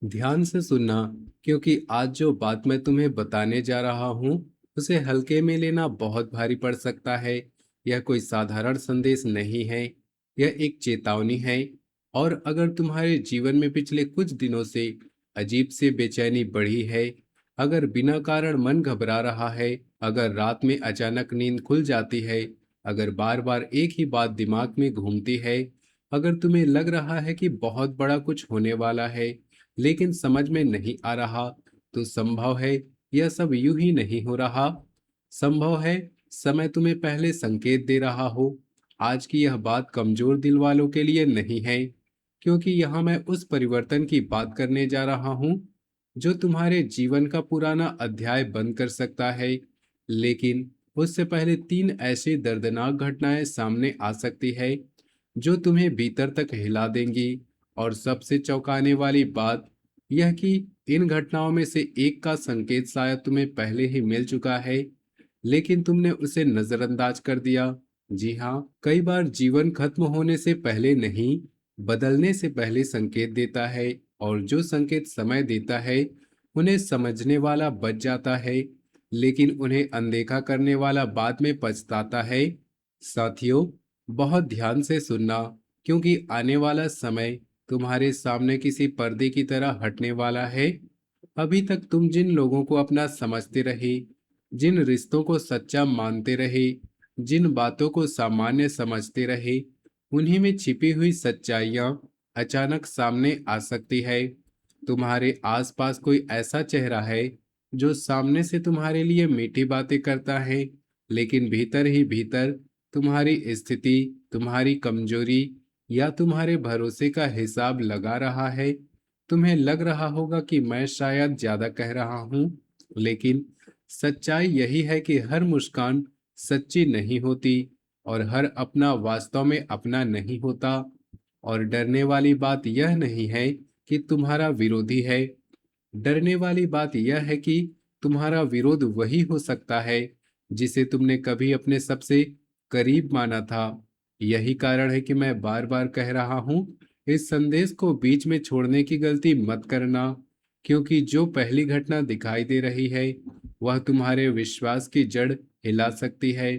ध्यान से सुनना, क्योंकि आज जो बात मैं तुम्हें बताने जा रहा हूँ उसे हल्के में लेना बहुत भारी पड़ सकता है। यह कोई साधारण संदेश नहीं है, यह एक चेतावनी है। और अगर तुम्हारे जीवन में पिछले कुछ दिनों से अजीब से बेचैनी बढ़ी है, अगर बिना कारण मन घबरा रहा है, अगर रात में अचानक नींद खुल जाती है, अगर बार बार एक ही बात दिमाग में घूमती है, अगर तुम्हें लग रहा है कि बहुत बड़ा कुछ होने वाला है लेकिन समझ में नहीं आ रहा, तो संभव है यह सब यूं ही नहीं हो रहा। संभव है समय तुम्हें पहले संकेत दे रहा हो। आज की यह बात कमजोर दिल वालों के लिए नहीं है, क्योंकि यहाँ मैं उस परिवर्तन की बात करने जा रहा हूँ जो तुम्हारे जीवन का पुराना अध्याय बंद कर सकता है। लेकिन उससे पहले तीन ऐसी दर्दनाक घटनाएं सामने आ सकती है जो तुम्हें भीतर तक हिला देंगी। और सबसे चौंकाने वाली बात यह कि इन घटनाओं में से एक का संकेत शायद तुम्हें पहले ही मिल चुका है, लेकिन तुमने उसे नजरअंदाज कर दिया। जी हाँ, कई बार जीवन खत्म होने से पहले नहीं, बदलने से पहले संकेत देता है। और जो संकेत समय देता है उन्हें समझने वाला बच जाता है, लेकिन उन्हें अनदेखा करने वाला बाद में पछताता है। साथियों, बहुत ध्यान से सुनना, क्योंकि आने वाला समय तुम्हारे सामने किसी पर्दे की तरह हटने वाला है। अभी तक तुम जिन लोगों को अपना समझते रहे, जिन रिश्तों को सच्चा मानते रहे, जिन बातों को सामान्य समझते रहे, उन्हीं में छिपी हुई सच्चाइयां अचानक सामने आ सकती है। तुम्हारे आसपास कोई ऐसा चेहरा है जो सामने से तुम्हारे लिए मीठी बातें करता है, लेकिन भीतर ही भीतर तुम्हारी स्थिति, तुम्हारी कमजोरी या तुम्हारे भरोसे का हिसाब लगा रहा है। तुम्हें लग रहा होगा कि मैं शायद ज्यादा कह रहा हूं, लेकिन सच्चाई यही है कि हर मुस्कान सच्ची नहीं होती, और हर अपना वास्तव में अपना नहीं होता। और डरने वाली बात यह नहीं है कि तुम्हारा विरोधी है, डरने वाली बात यह है कि तुम्हारा विरोध वही हो सकता है जिसे तुमने कभी अपने सबसे करीब माना था। यही कारण है कि मैं बार बार कह रहा हूं, इस संदेश को बीच में छोड़ने की गलती मत करना, क्योंकि जो पहली घटना दिखाई दे रही है वह तुम्हारे विश्वास की जड़ हिला सकती है।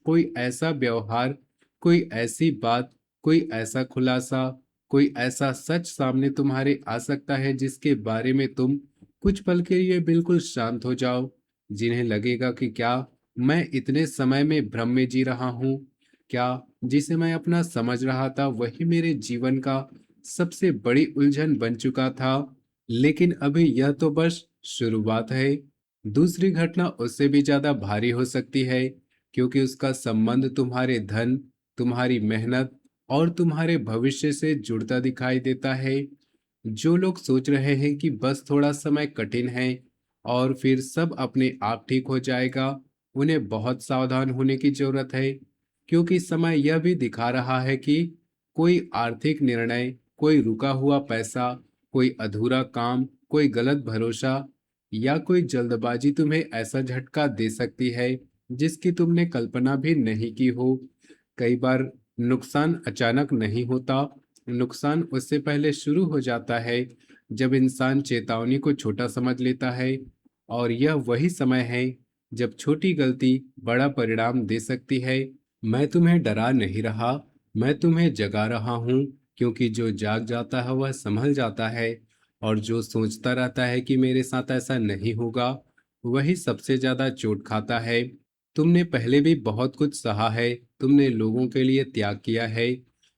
कोई ऐसा व्यवहार, कोई ऐसी बात, कोई ऐसा खुलासा, कोई ऐसा सच सामने तुम्हारे आ सकता है जिसके बारे में तुम कुछ पल के लिए बिल्कुल शांत हो जाओ, जिन्हें लगेगा कि क्या मैं इतने समय में भ्रम में जी रहा हूँ, क्या जिसे मैं अपना समझ रहा था वही मेरे जीवन का सबसे बड़ी उलझन बन चुका था। लेकिन अभी यह तो बस शुरुआत है। दूसरी घटना उससे भी ज्यादा भारी हो सकती है, क्योंकि उसका संबंध तुम्हारे धन, तुम्हारी मेहनत और तुम्हारे भविष्य से जुड़ता दिखाई देता है। जो लोग सोच रहे हैं कि बस थोड़ा समय कठिन है और फिर सब अपने आप ठीक हो जाएगा, उन्हें बहुत सावधान होने की जरूरत है, क्योंकि समय यह भी दिखा रहा है कि कोई आर्थिक निर्णय, कोई रुका हुआ पैसा, कोई अधूरा काम, कोई गलत भरोसा या कोई जल्दबाजी तुम्हें ऐसा झटका दे सकती है जिसकी तुमने कल्पना भी नहीं की हो। कई बार नुकसान अचानक नहीं होता, नुकसान उससे पहले शुरू हो जाता है जब इंसान चेतावनी को छोटा समझ लेता है। और यह वही समय है जब छोटी गलती बड़ा परिणाम दे सकती है। मैं तुम्हें डरा नहीं रहा, मैं तुम्हें जगा रहा हूँ, क्योंकि जो जाग जाता है वह संभल जाता है, और जो सोचता रहता है कि मेरे साथ ऐसा नहीं होगा, वही सबसे ज्यादा चोट खाता है। तुमने पहले भी बहुत कुछ सहा है, तुमने लोगों के लिए त्याग किया है,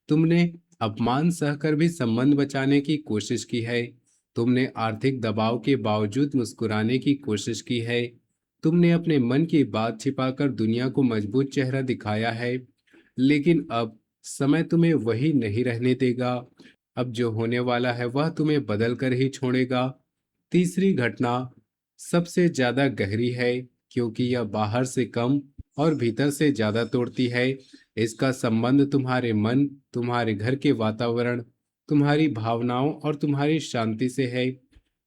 तुमने अपमान सहकर भी संबंध बचाने की कोशिश की है, तुमने आर्थिक दबाव के बावजूद मुस्कुराने की कोशिश की है, तुमने अपने मन की बात छिपाकर दुनिया को मजबूत चेहरा दिखाया है। लेकिन अब समय तुम्हें वही नहीं रहने देगा। अब जो होने वाला है वह तुम्हें बदल कर ही छोड़ेगा। तीसरी घटना सबसे ज्यादा गहरी है, क्योंकि यह बाहर से कम और भीतर से ज्यादा तोड़ती है। इसका संबंध तुम्हारे मन, तुम्हारे घर के वातावरण, तुम्हारी भावनाओं और तुम्हारी शांति से है।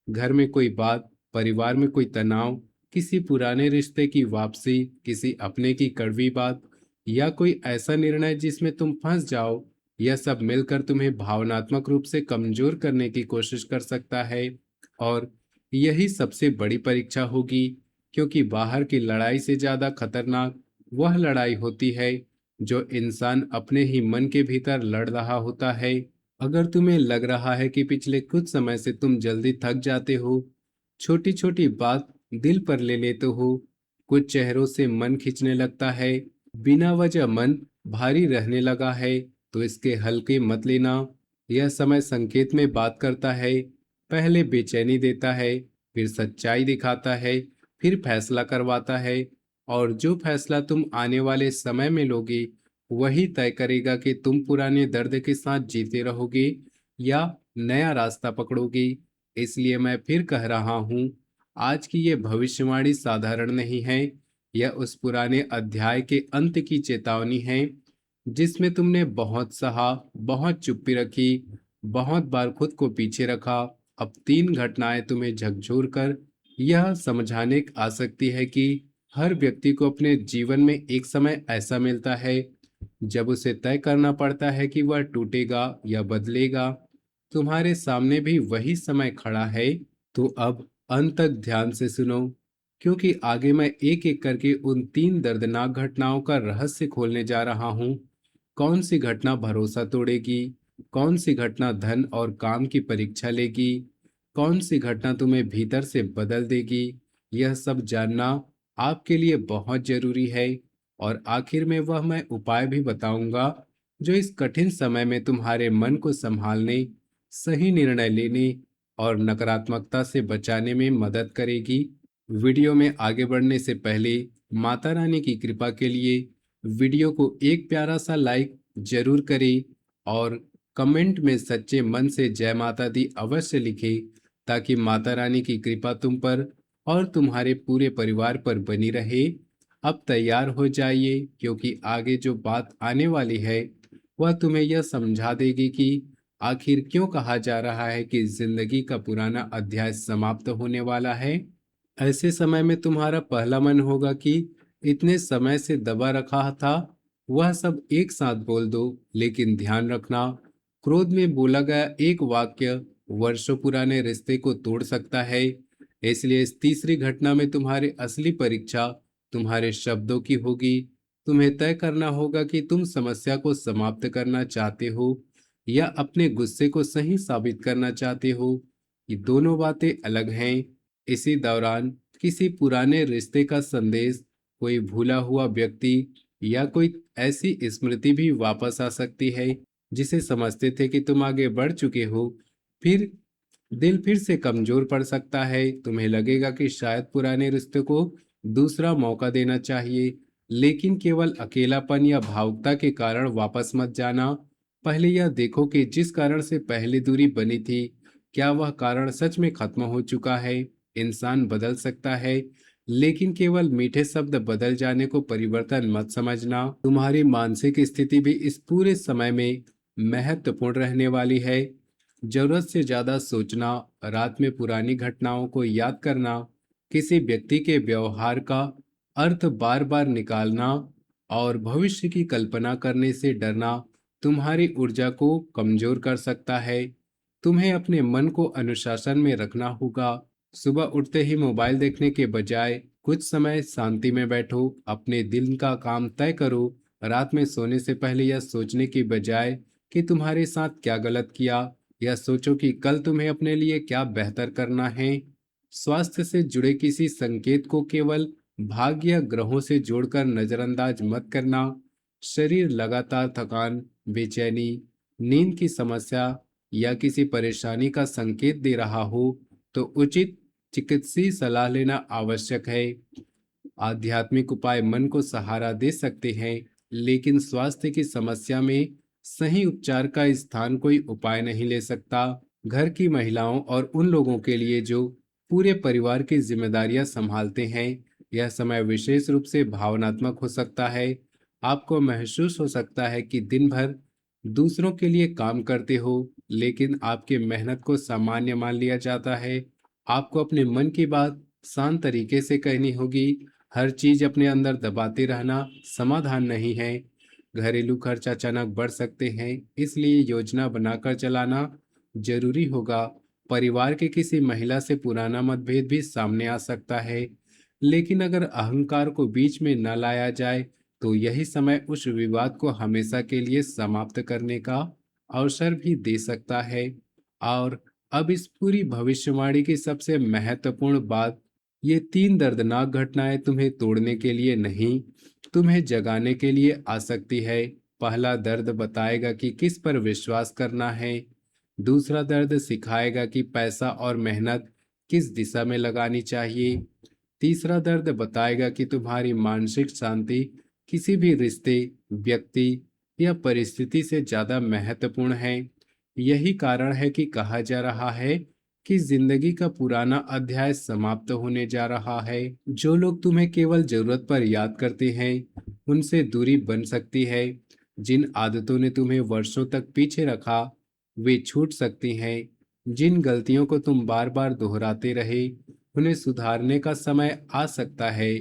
घर में कोई बात, परिवार में कोई तनाव, किसी पुराने रिश्ते की वापसी, किसी अपने की कड़वी बात, या कोई ऐसा निर्णय जिसमें तुम फंस जाओ, यह सब मिलकर तुम्हें भावनात्मक रूप से कमजोर करने की कोशिश कर सकता है। और यही सबसे बड़ी परीक्षा होगी, क्योंकि बाहर की लड़ाई से ज्यादा खतरनाक वह लड़ाई होती है जो इंसान अपने ही मन के भीतर लड़ रहा होता है। अगर तुम्हें लग रहा है कि पिछले कुछ समय से तुम जल्दी थक जाते हो, छोटी छोटी बात दिल पर ले लेते हो, कुछ चेहरों से मन खींचने लगता है, बिना वजह मन भारी रहने लगा है, तो इसके हल्के मत लेना। यह समय संकेत में बात करता है, पहले बेचैनी देता है, फिर सच्चाई दिखाता है, फिर फैसला करवाता है। और जो फैसला तुम आने वाले समय में लोगे वही तय करेगा कि तुम पुराने दर्द के साथ जीते रहोगे या नया रास्ता पकड़ोगे। इसलिए मैं फिर कह रहा हूँ, आज की ये भविष्यवाणी साधारण नहीं है। यह उस पुराने अध्याय के अंत की चेतावनी है जिसमें तुमने बहुत सहा, बहुत चुप्पी रखी, बहुत बार खुद को पीछे रखा। अब 3 घटनाएं तुम्हें झकझोर कर यह समझाने आ सकती है कि हर व्यक्ति को अपने जीवन में एक समय ऐसा मिलता है जब उसे तय करना पड़ता है कि वह टूटेगा या बदलेगा। तुम्हारे सामने भी वही समय खड़ा है। तो अब अंत तक ध्यान से सुनो, क्योंकि आगे मैं एक एक करके उन 3 दर्दनाक घटनाओं का रहस्य खोलने जा रहा हूँ। कौन सी घटना भरोसा तोड़ेगी, कौन सी घटना धन और काम की परीक्षा लेगी, कौन सी घटना तुम्हें भीतर से बदल देगी, यह सब जानना आपके लिए बहुत जरूरी है। और आखिर में वह मैं उपाय भी बताऊंगा जो इस कठिन समय में तुम्हारे मन को संभालने, सही निर्णय लेने और नकारात्मकता से बचाने में मदद करेगी। वीडियो में आगे बढ़ने से पहले माता रानी की कृपा के लिए वीडियो को एक प्यारा सा लाइक जरूर करें और कमेंट में सच्चे मन से जय माता दी अवश्य लिखें, ताकि माता रानी की कृपा तुम पर और तुम्हारे पूरे परिवार पर बनी रहे। अब तैयार हो जाइए, क्योंकि आगे जो बात आने वाली है वह तुम्हें यह समझा देगी कि आखिर क्यों कहा जा रहा है कि जिंदगी का पुराना अध्याय समाप्त होने वाला है। ऐसे समय में तुम्हारा पहला मन होगा कि इतने समय से दबा रखा था वह सब एक साथ बोल दो। लेकिन ध्यान रखना, क्रोध में बोला गया एक वाक्य वर्षों पुराने रिश्ते को तोड़ सकता है। इसलिए इस तीसरी घटना में तुम्हारी असली परीक्षा तुम्हारे शब्दों की होगी। तुम्हें तय करना होगा कि तुम समस्या को समाप्त करना चाहते हो या अपने गुस्से को सही साबित करना चाहते हो। ये दोनों बातें अलग हैं। इसी दौरान किसी पुराने रिश्ते का संदेश, कोई भूला हुआ व्यक्ति या कोई ऐसी स्मृति भी वापस आ सकती है जिसे समझते थे कि तुम आगे बढ़ चुके हो। फिर दिल फिर से कमजोर पड़ सकता है। तुम्हें लगेगा कि शायद पुराने रिश्ते को दूसरा मौका देना चाहिए, लेकिन केवल अकेलापन या भावुकता के कारण वापस मत जाना। पहले यह देखो कि जिस कारण से पहले दूरी बनी थी, क्या वह कारण सच में खत्म हो चुका है। इंसान बदल सकता है, लेकिन केवल मीठे शब्द बदल जाने को परिवर्तन मत समझना। तुम्हारी मानसिक स्थिति भी इस पूरे समय में महत्वपूर्ण रहने वाली है। जरूरत से ज्यादा सोचना, रात में पुरानी घटनाओं को याद करना, किसी व्यक्ति के व्यवहार का अर्थ बार बार निकालना और भविष्य की कल्पना करने से डरना तुम्हारी ऊर्जा को कमजोर कर सकता है। तुम्हें अपने मन को अनुशासन में रखना होगा। सुबह उठते ही मोबाइल देखने के बजाय कुछ समय शांति में बैठो, अपने दिन का काम तय करो। रात में सोने से पहले यह सोचने की बजाय कि तुम्हारे साथ क्या गलत किया, यह सोचो कि कल तुम्हें अपने लिए क्या बेहतर करना है। स्वास्थ्य से जुड़े किसी संकेत को केवल भाग्य या ग्रहों से जोड़कर नजरअंदाज मत करना। शरीर लगातार थकान, बेचैनी, नींद की समस्या या किसी परेशानी का संकेत दे रहा हो तो उचित चिकित्सीय सलाह लेना आवश्यक है। आध्यात्मिक उपाय मन को सहारा दे सकते हैं, लेकिन स्वास्थ्य की समस्या में सही उपचार का स्थान कोई उपाय नहीं ले सकता। घर की महिलाओं और उन लोगों के लिए जो पूरे परिवार की जिम्मेदारियां संभालते हैं, यह समय विशेष रूप से भावनात्मक हो सकता है। आपको महसूस हो सकता है कि दिन भर दूसरों के लिए काम करते हो, लेकिन आपकी मेहनत को सामान्य मान लिया जाता है। आपको अपने मन की बात शांत तरीके से कहनी होगी। हर चीज अपने अंदर दबाते रहना समाधान नहीं है। घरेलू खर्च अचानक बढ़ सकते हैं, इसलिए योजना बनाकर चलाना जरूरी होगा। परिवार के किसी महिला से पुराना मतभेद भी सामने आ सकता है, लेकिन अगर अहंकार को बीच में न लाया जाए, तो यही समय उस विवाद को हमेशा के लिए समाप्त करने का अवसर भी दे सकता है। और अब इस पूरी भविष्यवाणी की सबसे महत्वपूर्ण बात, ये तीन दर्दनाक घटनाएं तुम्हें तोड़ने के लिए नहीं, तुम्हें जगाने के लिए आ सकती है। पहला दर्द बताएगा कि किस पर विश्वास करना है। दूसरा दर्द सिखाएगा कि पैसा और मेहनत किस दिशा में लगानी चाहिए। तीसरा दर्द बताएगा कि तुम्हारी मानसिक शांति किसी भी रिश्ते, व्यक्ति या परिस्थिति से ज्यादा महत्वपूर्ण है। यही कारण है कि कहा जा रहा है कि जिंदगी का पुराना अध्याय समाप्त होने जा रहा है। जो लोग तुम्हें केवल जरूरत पर याद करते हैं, उनसे दूरी बन सकती है। जिन आदतों ने तुम्हें वर्षों तक पीछे रखा, वे छूट सकती हैं। जिन गलतियों को तुम बार बार दोहराते रहे, उन्हें सुधारने का समय आ सकता है।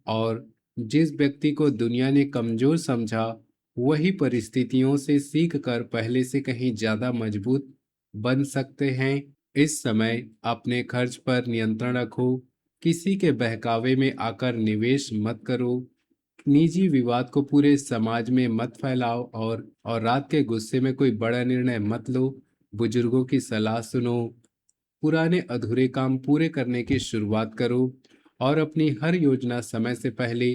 और जिस व्यक्ति को दुनिया ने कमजोर समझा, वही परिस्थितियों से सीख कर पहले से कहीं ज्यादा मजबूत बन सकते हैं। इस समय अपने खर्च पर नियंत्रण रखो, किसी के बहकावे में आकर निवेश मत करो, निजी विवाद को पूरे समाज में मत फैलाओ, और रात के गुस्से में कोई बड़ा निर्णय मत लो। बुजुर्गों की सलाह सुनो, पुराने अधूरे काम पूरे करने की शुरुआत करो, और अपनी हर योजना समय से पहले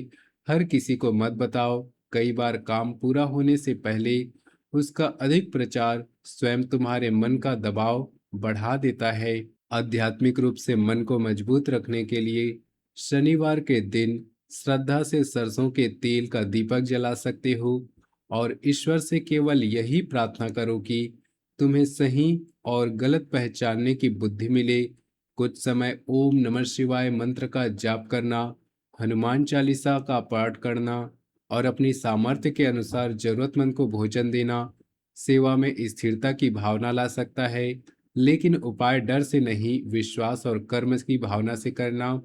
हर किसी को मत बताओ। कई बार काम पूरा होने से पहले उसका अधिक प्रचार स्वयं तुम्हारे मन का दबाव बढ़ा देता है। आध्यात्मिक रूप से मन को मजबूत रखने के लिए शनिवार के दिन श्रद्धा से सरसों के तेल का दीपक जला सकते हो, और ईश्वर से केवल यही प्रार्थना करो कि तुम्हें सही और गलत पहचानने की बुद्धि मिले। कुछ समय ओम नमः शिवाय मंत्र का जाप करना, हनुमान चालीसा का पाठ करना, और अपनी सामर्थ्य के अनुसार जरूरतमंद को भोजन देना सेवा में स्थिरता की भावना ला सकता है। लेकिन उपाय डर से नहीं, विश्वास और कर्म की भावना से करना।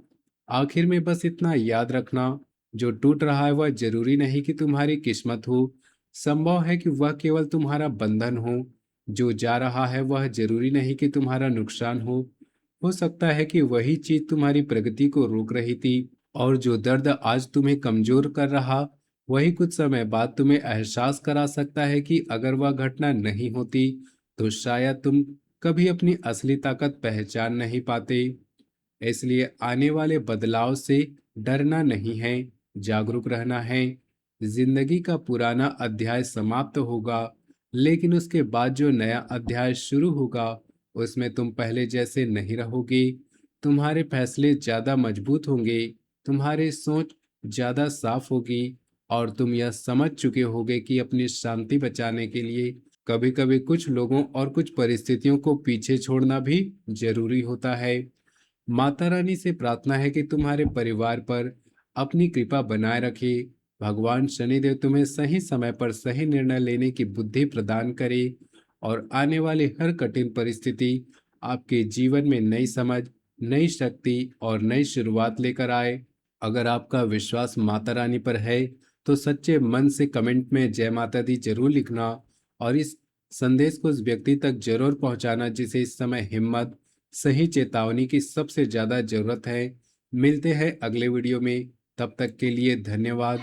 आखिर में बस इतना याद रखना, जो टूट रहा है वह जरूरी नहीं कि तुम्हारी किस्मत हो। संभव है कि वह केवल तुम्हारा बंधन हो। जो जा रहा है वह जरूरी नहीं कि तुम्हारा नुकसान हो सकता है कि वही चीज तुम्हारी प्रगति को रोक रही थी। और जो दर्द आज तुम्हें कमजोर कर रहा, वही कुछ समय बाद तुम्हें एहसास करा सकता है कि अगर वह घटना नहीं होती, तो शायद तुम कभी अपनी असली ताकत पहचान नहीं पाते। इसलिए आने वाले बदलाव से डरना नहीं है, जागरूक रहना है। जिंदगी का पुराना अध्याय समाप्त होगा, लेकिन उसके बाद जो नया अध्याय शुरू होगा, उसमें तुम पहले जैसे नहीं रहोगे। तुम्हारे फैसले ज्यादा मजबूत होंगे, तुम्हारी सोच ज्यादा साफ होगी, और तुम यह समझ चुके होगे कि अपनी शांति बचाने के लिए कभी कभी कुछ लोगों और कुछ परिस्थितियों को पीछे छोड़ना भी जरूरी होता है। माता रानी से प्रार्थना है कि तुम्हारे परिवार पर अपनी कृपा बनाए रखे। भगवान शनिदेव तुम्हें सही समय पर सही निर्णय लेने की बुद्धि प्रदान करे, और आने वाली हर कठिन परिस्थिति आपके जीवन में नई समझ, नई शक्ति और नई शुरुआत लेकर आए। अगर आपका विश्वास माता रानी पर है, तो सच्चे मन से कमेंट में जय माता दी जरूर लिखना, और इस संदेश को उस व्यक्ति तक जरूर पहुंचाना जिसे इस समय हिम्मत, सही चेतावनी की सबसे ज्यादा जरूरत है। मिलते हैं अगले वीडियो में, तब तक के लिए धन्यवाद।